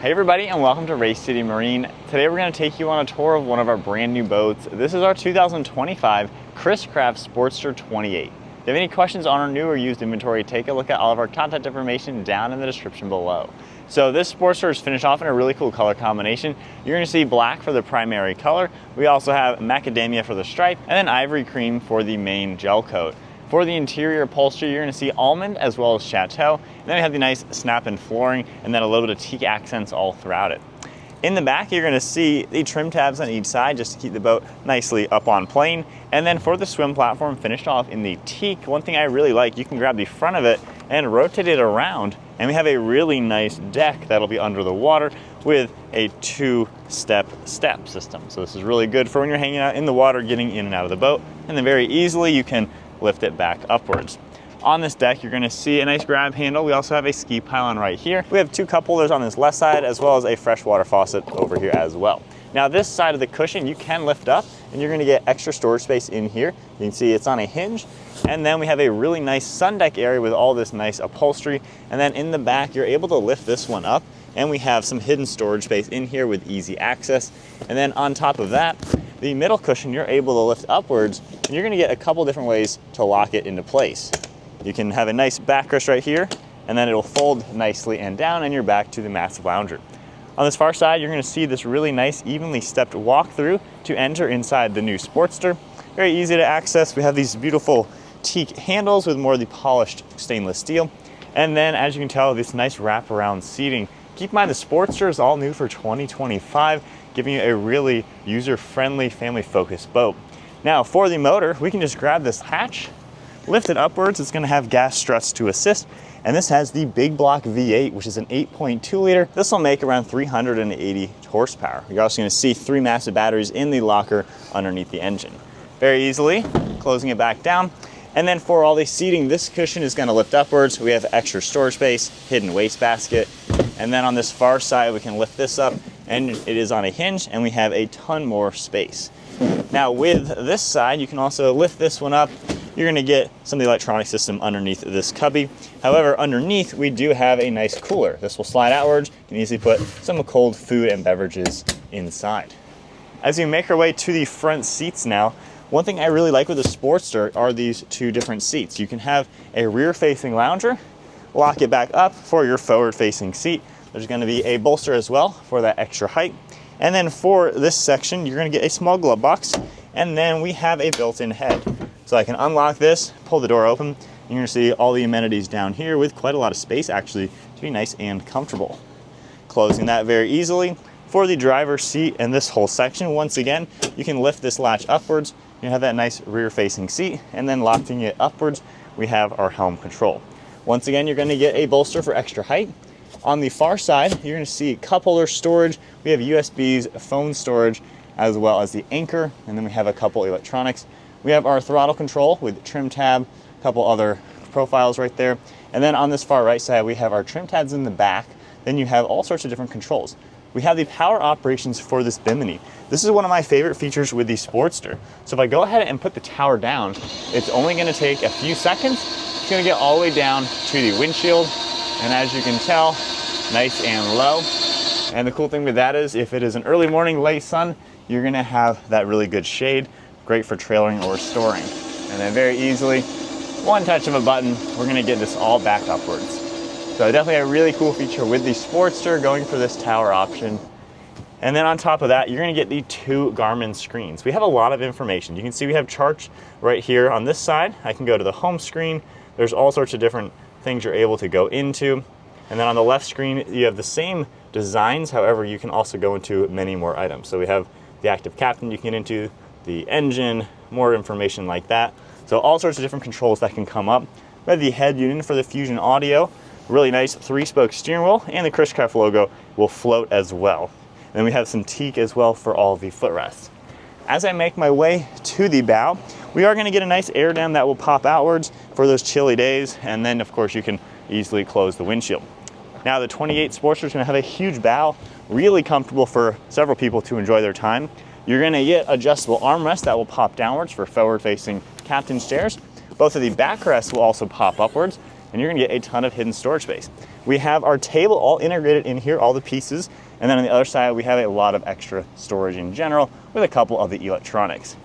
Hey everybody, and welcome to Race City Marine. Today we're going to take you on a tour of one of our brand new boats. This is our 2025 Chris Craft Sportster 28. If you have any questions on our new or used inventory, take a look at all of our contact information down in the description below. So this Sportster is finished off in a really cool color combination. You're going to see black for the primary color. We also have macadamia for the stripe, and then ivory cream for the main gel coat. For the interior upholstery, you're going to see almond as well as chateau. And then we have the nice snap-in flooring and then a little bit of teak accents all throughout it. In the back, you're going to see the trim tabs on each side just to keep the boat nicely up on plane. And then for the swim platform, finished off in the teak. One thing I really like, you can grab the front of it and rotate it around. And we have a really nice deck that'll be under the water with a two-step system. So this is really good for when you're hanging out in the water, getting in and out of the boat. And then very easily, you can lift it back upwards. On this deck, you're going to see a nice grab handle. We also have a ski pylon right here. We have two cup holders on this left side, as well as a freshwater faucet over here as well. Now this side of the cushion you can lift up, and you're going to get extra storage space in here. You can see it's on a hinge. And then we have a really nice sun deck area with all this nice upholstery. And then in the back, you're able to lift this one up, and we have some hidden storage space in here with easy access. And then on top of that, the middle cushion you're able to lift upwards, and you're going to get a couple different ways to lock it into place. You can have a nice backrest right here, and then it'll fold nicely and down, and you're back to the massive lounger. On this far side, you're going to see this really nice evenly stepped walk-through to enter inside the new Sportster. Very easy to access. We have these beautiful teak handles with more of the polished stainless steel. And then, as you can tell, this nice wraparound seating. Keep in mind, the Sportster is all new for 2025, giving you a really user-friendly, family-focused boat. Now, for the motor, we can just grab this hatch, lift it upwards. It's going to have gas struts to assist. And this has the big block V8, which is an 8.2 liter. This will make around 380 horsepower. You're also going to see 3 massive batteries in the locker underneath the engine. Very easily, closing it back down. And then for all the seating, this cushion is going to lift upwards. We have extra storage space, hidden wastebasket. And then on this far side, we can lift this up, and it is on a hinge, and we have a ton more space. Now with this side, you can also lift this one up. You're going to get some of the electronic system underneath this cubby. However, underneath, we do have a nice cooler. This will slide outwards. You can easily put some cold food and beverages inside. As we make our way to the front seats now, one thing I really like with the Sportster are these two different seats. You can have a rear-facing lounger, lock it back up for your forward-facing seat. There's going to be a bolster as well for that extra height. And then for this section, you're going to get a small glove box, and then we have a built-in head. So I can unlock this, pull the door open, and you're going to see all the amenities down here with quite a lot of space actually to be nice and comfortable. Closing that very easily. For the driver's seat and this whole section, once again, you can lift this latch upwards. You have that nice rear-facing seat, and then locking it upwards, we have our Helm control. Once again, you're going to get a bolster for extra height. On the far side, you're going to see cup holder storage. We have USBs, phone storage, as well as the anchor, and then we have a couple electronics. We have our throttle control with trim tab, a couple other profiles right there. And then on this far right side, we have our trim tabs in the back. Then you have all sorts of different controls. We have the power operations for this bimini. This is one of my favorite features with the Sportster. So if I go ahead and put the tower down, it's only going to take a few seconds. It's going to get all the way down to the windshield. And as you can tell, nice and low. And the cool thing with that is if it is an early morning, late sun, you're going to have that really good shade. Great for trailering or storing. And then very easily, one touch of a button, we're going to get this all back upwards. So definitely a really cool feature with the Sportster, going for this tower option. And then on top of that, you're going to get the 2 Garmin screens. We have a lot of information. You can see we have charts right here on this side. I can go to the home screen. There's all sorts of different things you're able to go into. And then on the left screen, you have the same designs. However, you can also go into many more items. So we have the active captain you can get into, the engine, more information like that. So all sorts of different controls that can come up. We have the head unit for the Fusion audio, really nice 3-spoke steering wheel, and the Chris Craft logo will float as well. And then we have some teak as well for all the footrests. As I make my way to the bow, we are going to get a nice air dam that will pop outwards for those chilly days, and then of course you can easily close the windshield. Now the 28 Sportster is going to have a huge bow, really comfortable for several people to enjoy their time. You're going to get adjustable armrests that will pop downwards for forward-facing captain's chairs. Both of the backrests will also pop upwards, and you're going to get a ton of hidden storage space. We have our table all integrated in here, all the pieces. And then on the other side, we have a lot of extra storage in general with a couple of the electronics.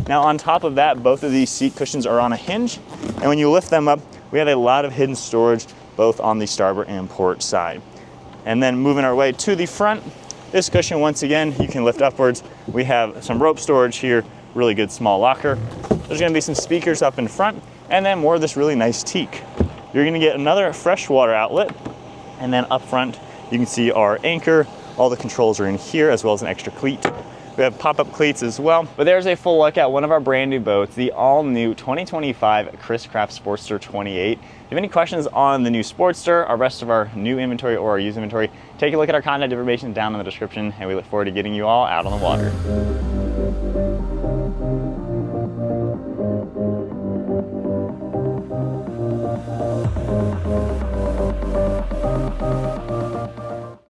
Now on top of that, both of these seat cushions are on a hinge. And when you lift them up, we have a lot of hidden storage both on the starboard and port side. And then moving our way to the front, this cushion, once again, you can lift upwards. We have some rope storage here, really good small locker. There's gonna be some speakers up in front, and then more of this really nice teak. You're gonna get another freshwater outlet, and then up front, you can see our anchor. All the controls are in here, as well as an extra cleat. We have pop-up cleats as well. But there's a full look at one of our brand new boats, the all-new 2025 Chris Craft Sportster 28. If you have any questions on the new Sportster, our rest of our new inventory or our used inventory, take a look at our contact information down in the description, and we look forward to getting you all out on the water.